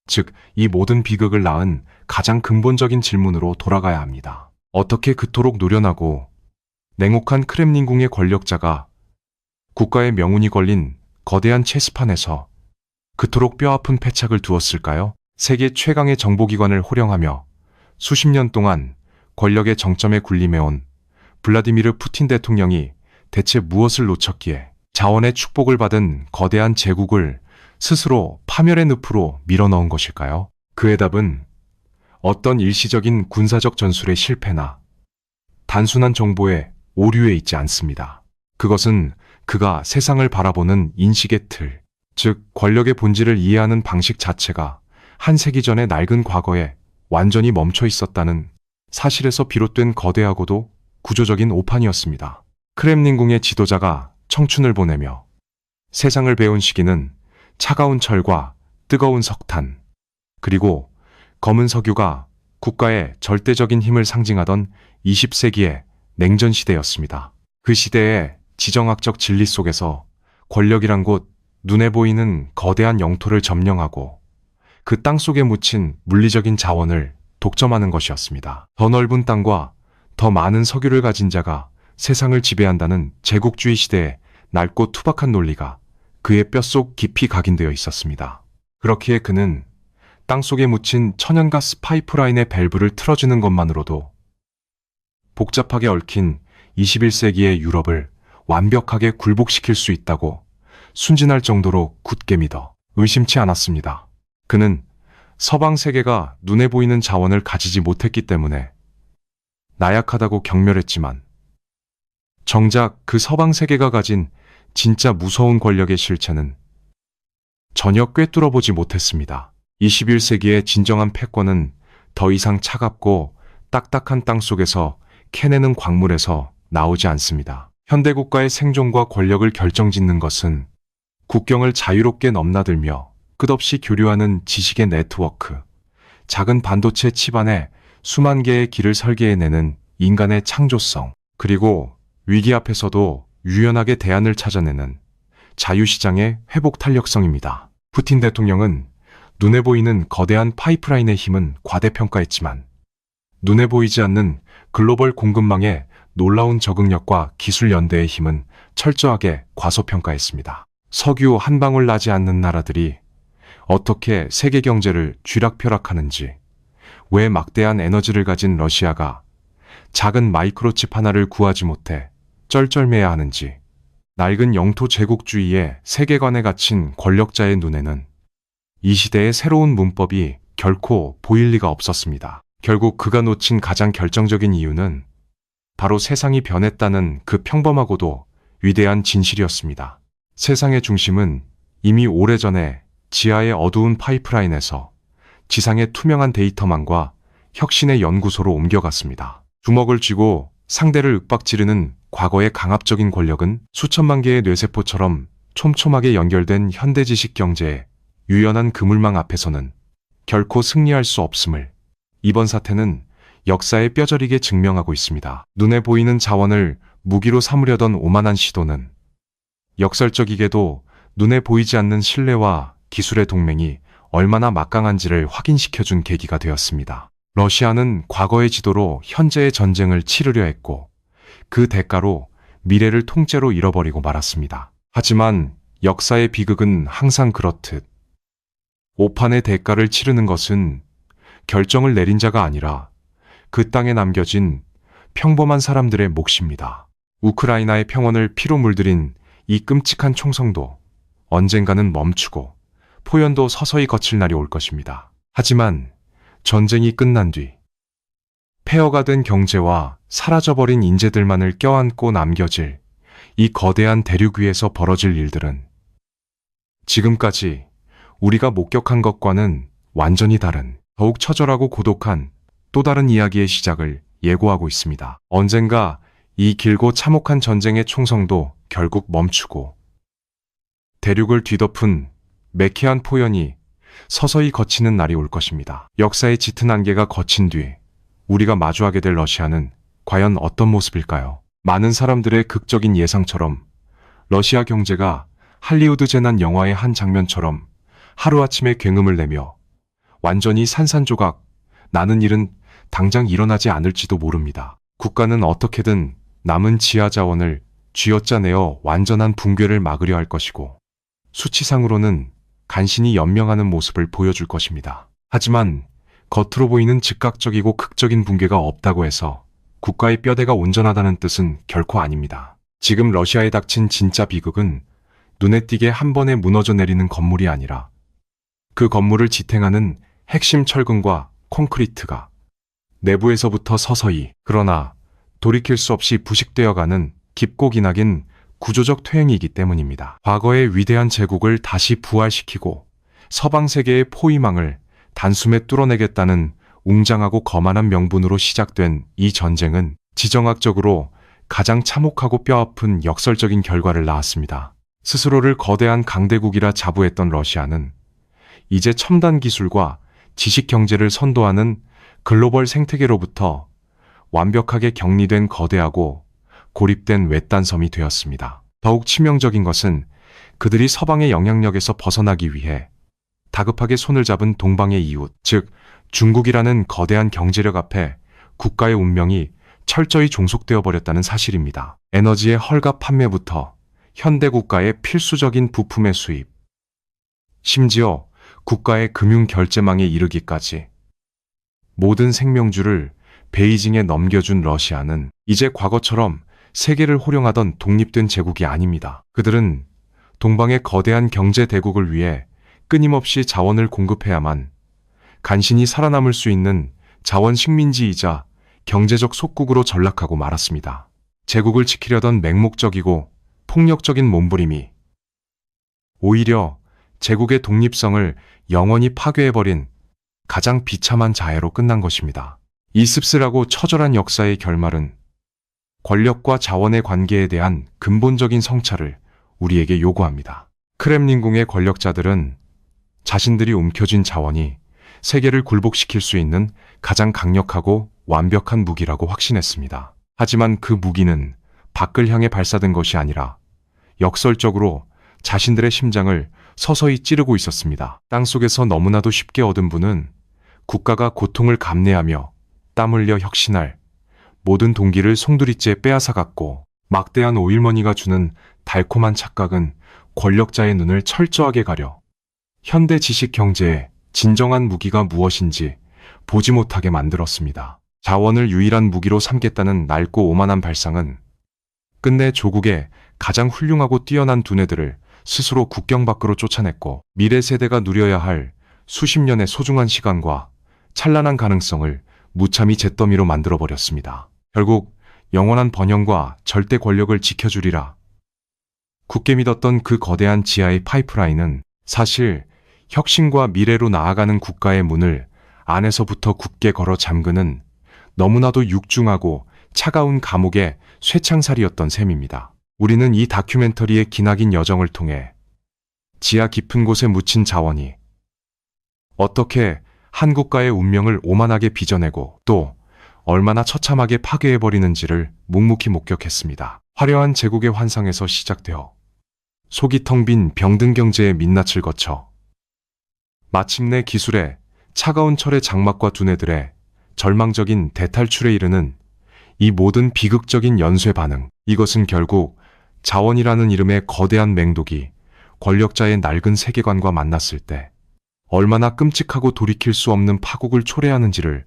즉 이 모든 비극을 낳은 가장 근본적인 질문으로 돌아가야 합니다. 어떻게 그토록 노련하고 냉혹한 크렘린궁의 권력자가 국가의 명운이 걸린 거대한 체스판에서 그토록 뼈아픈 패착을 두었을까요? 세계 최강의 정보기관을 호령하며 수십 년 동안 권력의 정점에 군림해온 블라디미르 푸틴 대통령이 대체 무엇을 놓쳤기에 자원의 축복을 받은 거대한 제국을 스스로 파멸의 늪으로 밀어넣은 것일까요? 그의 답은 어떤 일시적인 군사적 전술의 실패나 단순한 정보의 오류에 있지 않습니다. 그것은 그가 세상을 바라보는 인식의 틀, 즉 권력의 본질을 이해하는 방식 자체가 한 세기 전의 낡은 과거에 완전히 멈춰 있었다는 사실에서 비롯된 거대하고도 구조적인 오판이었습니다. 크렘린궁의 지도자가 청춘을 보내며 세상을 배운 시기는 차가운 철과 뜨거운 석탄, 그리고 검은 석유가 국가의 절대적인 힘을 상징하던 20세기의 냉전 시대였습니다. 그 시대의 지정학적 진리 속에서 권력이란 곳, 눈에 보이는 거대한 영토를 점령하고 그 땅 속에 묻힌 물리적인 자원을 독점하는 것이었습니다. 더 넓은 땅과 더 많은 석유를 가진 자가 세상을 지배한다는 제국주의 시대의 낡고 투박한 논리가 그의 뼛속 깊이 각인되어 있었습니다. 그렇기에 그는 땅속에 묻힌 천연가스 파이프라인의 밸브를 틀어주는 것만으로도 복잡하게 얽힌 21세기의 유럽을 완벽하게 굴복시킬 수 있다고 순진할 정도로 굳게 믿어 의심치 않았습니다. 그는 서방 세계가 눈에 보이는 자원을 가지지 못했기 때문에 나약하다고 경멸했지만 정작 그 서방 세계가 가진 진짜 무서운 권력의 실체는 전혀 꿰뚫어보지 못했습니다. 21세기의 진정한 패권은 더 이상 차갑고 딱딱한 땅 속에서 캐내는 광물에서 나오지 않습니다. 현대국가의 생존과 권력을 결정짓는 것은 국경을 자유롭게 넘나들며 끝없이 교류하는 지식의 네트워크, 작은 반도체 칩 안에 수만 개의 길을 설계해내는 인간의 창조성, 그리고 위기 앞에서도 유연하게 대안을 찾아내는 자유시장의 회복 탄력성입니다. 푸틴 대통령은 눈에 보이는 거대한 파이프라인의 힘은 과대평가했지만 눈에 보이지 않는 글로벌 공급망의 놀라운 적응력과 기술 연대의 힘은 철저하게 과소평가했습니다. 석유 한 방울 나지 않는 나라들이 어떻게 세계 경제를 쥐락펴락하는지, 왜 막대한 에너지를 가진 러시아가 작은 마이크로칩 하나를 구하지 못해 쩔쩔매야 하는지, 낡은 영토 제국주의의 세계관에 갇힌 권력자의 눈에는 이 시대의 새로운 문법이 결코 보일 리가 없었습니다. 결국 그가 놓친 가장 결정적인 이유는 바로 세상이 변했다는 그 평범하고도 위대한 진실이었습니다. 세상의 중심은 이미 오래전에 지하의 어두운 파이프라인에서 지상의 투명한 데이터망과 혁신의 연구소로 옮겨갔습니다. 주먹을 쥐고 상대를 윽박지르는 과거의 강압적인 권력은 수천만 개의 뇌세포처럼 촘촘하게 연결된 현대지식 경제의 유연한 그물망 앞에서는 결코 승리할 수 없음을 이번 사태는 역사에 뼈저리게 증명하고 있습니다. 눈에 보이는 자원을 무기로 삼으려던 오만한 시도는 역설적이게도 눈에 보이지 않는 신뢰와 기술의 동맹이 얼마나 막강한지를 확인시켜준 계기가 되었습니다. 러시아는 과거의 지도로 현재의 전쟁을 치르려 했고 그 대가로 미래를 통째로 잃어버리고 말았습니다. 하지만 역사의 비극은 항상 그렇듯 오판의 대가를 치르는 것은 결정을 내린 자가 아니라 그 땅에 남겨진 평범한 사람들의 몫입니다. 우크라이나의 평원을 피로 물들인 이 끔찍한 총성도 언젠가는 멈추고 포연도 서서히 거칠 날이 올 것입니다. 하지만 전쟁이 끝난 뒤 폐허가 된 경제와 사라져버린 인재들만을 껴안고 남겨질 이 거대한 대륙 위에서 벌어질 일들은 지금까지 우리가 목격한 것과는 완전히 다른, 더욱 처절하고 고독한 또 다른 이야기의 시작을 예고하고 있습니다. 언젠가 이 길고 참혹한 전쟁의 총성도 결국 멈추고 대륙을 뒤덮은 매캐한 포연이 서서히 거치는 날이 올 것입니다. 역사의 짙은 안개가 거친 뒤 우리가 마주하게 될 러시아는 과연 어떤 모습일까요? 많은 사람들의 극적인 예상처럼 러시아 경제가 할리우드 재난 영화의 한 장면처럼 하루아침에 굉음을 내며 완전히 산산조각 나는 일은 당장 일어나지 않을지도 모릅니다. 국가는 어떻게든 남은 지하 자원을 쥐어짜내어 완전한 붕괴를 막으려 할 것이고 수치상으로는 간신히 연명하는 모습을 보여줄 것입니다. 하지만 겉으로 보이는 즉각적이고 극적인 붕괴가 없다고 해서 국가의 뼈대가 온전하다는 뜻은 결코 아닙니다. 지금 러시아에 닥친 진짜 비극은 눈에 띄게 한 번에 무너져 내리는 건물이 아니라 그 건물을 지탱하는 핵심 철근과 콘크리트가 내부에서부터 서서히 그러나 돌이킬 수 없이 부식되어가는 깊고 기나긴 구조적 퇴행이기 때문입니다. 과거의 위대한 제국을 다시 부활시키고 서방 세계의 포위망을 단숨에 뚫어내겠다는 웅장하고 거만한 명분으로 시작된 이 전쟁은 지정학적으로 가장 참혹하고 뼈아픈 역설적인 결과를 낳았습니다. 스스로를 거대한 강대국이라 자부했던 러시아는 이제 첨단 기술과 지식 경제를 선도하는 글로벌 생태계로부터 완벽하게 격리된 거대하고 고립된 외딴 섬이 되었습니다. 더욱 치명적인 것은 그들이 서방의 영향력에서 벗어나기 위해 다급하게 손을 잡은 동방의 이웃, 즉 중국이라는 거대한 경제력 앞에 국가의 운명이 철저히 종속되어 버렸다는 사실입니다. 에너지의 헐갑 판매부터 현대 국가의 필수적인 부품의 수입, 심지어 국가의 금융 결제망에 이르기까지 모든 생명줄을 베이징에 넘겨준 러시아는 이제 과거처럼 세계를 호령하던 독립된 제국이 아닙니다. 그들은 동방의 거대한 경제 대국을 위해 끊임없이 자원을 공급해야만 간신히 살아남을 수 있는 자원 식민지이자 경제적 속국으로 전락하고 말았습니다. 제국을 지키려던 맹목적이고 폭력적인 몸부림이 오히려 제국의 독립성을 영원히 파괴해버린 가장 비참한 자해로 끝난 것입니다. 이 씁쓸하고 처절한 역사의 결말은 권력과 자원의 관계에 대한 근본적인 성찰을 우리에게 요구합니다. 크렘린궁의 권력자들은 자신들이 움켜쥔 자원이 세계를 굴복시킬 수 있는 가장 강력하고 완벽한 무기라고 확신했습니다. 하지만 그 무기는 밖을 향해 발사된 것이 아니라 역설적으로 자신들의 심장을 서서히 찌르고 있었습니다. 땅속에서 너무나도 쉽게 얻은 부는 국가가 고통을 감내하며 땀 흘려 혁신할 모든 동기를 송두리째 빼앗아갔고 막대한 오일머니가 주는 달콤한 착각은 권력자의 눈을 철저하게 가려 현대 지식 경제의 진정한 무기가 무엇인지 보지 못하게 만들었습니다. 자원을 유일한 무기로 삼겠다는 낡고 오만한 발상은 끝내 조국의 가장 훌륭하고 뛰어난 두뇌들을 스스로 국경 밖으로 쫓아냈고 미래 세대가 누려야 할 수십 년의 소중한 시간과 찬란한 가능성을 무참히 잿더미로 만들어버렸습니다. 결국 영원한 번영과 절대 권력을 지켜주리라 굳게 믿었던 그 거대한 지하의 파이프라인은 사실 혁신과 미래로 나아가는 국가의 문을 안에서부터 굳게 걸어 잠그는 너무나도 육중하고 차가운 감옥의 쇠창살이었던 셈입니다. 우리는 이 다큐멘터리의 기나긴 여정을 통해 지하 깊은 곳에 묻힌 자원이 어떻게 한 국가의 운명을 오만하게 빚어내고 또 얼마나 처참하게 파괴해버리는지를 묵묵히 목격했습니다. 화려한 제국의 환상에서 시작되어 속이 텅 빈 병든 경제의 민낯을 거쳐 마침내 기술의 차가운 철의 장막과 두뇌들의 절망적인 대탈출에 이르는 이 모든 비극적인 연쇄 반응, 이것은 결국 자원이라는 이름의 거대한 맹독이 권력자의 낡은 세계관과 만났을 때 얼마나 끔찍하고 돌이킬 수 없는 파국을 초래하는지를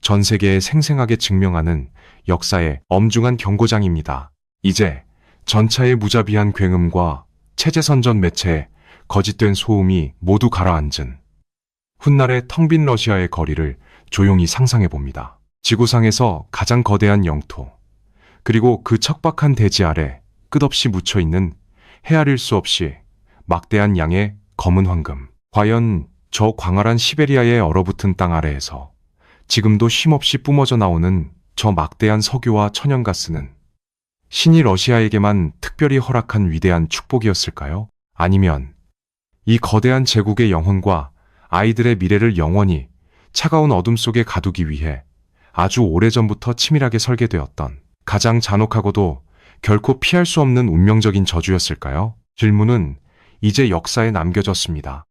전 세계에 생생하게 증명하는 역사의 엄중한 경고장입니다. 이제 전차의 무자비한 굉음과 체제선전 매체의 거짓된 소음이 모두 가라앉은 훗날의 텅 빈 러시아의 거리를 조용히 상상해봅니다. 지구상에서 가장 거대한 영토, 그리고 그 척박한 대지 아래 끝없이 묻혀있는 헤아릴 수 없이 막대한 양의 검은 황금. 과연 저 광활한 시베리아의 얼어붙은 땅 아래에서 지금도 쉼없이 뿜어져 나오는 저 막대한 석유와 천연가스는 신이 러시아에게만 특별히 허락한 위대한 축복이었을까요? 아니면 이 거대한 제국의 영혼과 아이들의 미래를 영원히 차가운 어둠 속에 가두기 위해 아주 오래전부터 치밀하게 설계되었던 가장 잔혹하고도 결코 피할 수 없는 운명적인 저주였을까요? 질문은 이제 역사에 남겨졌습니다.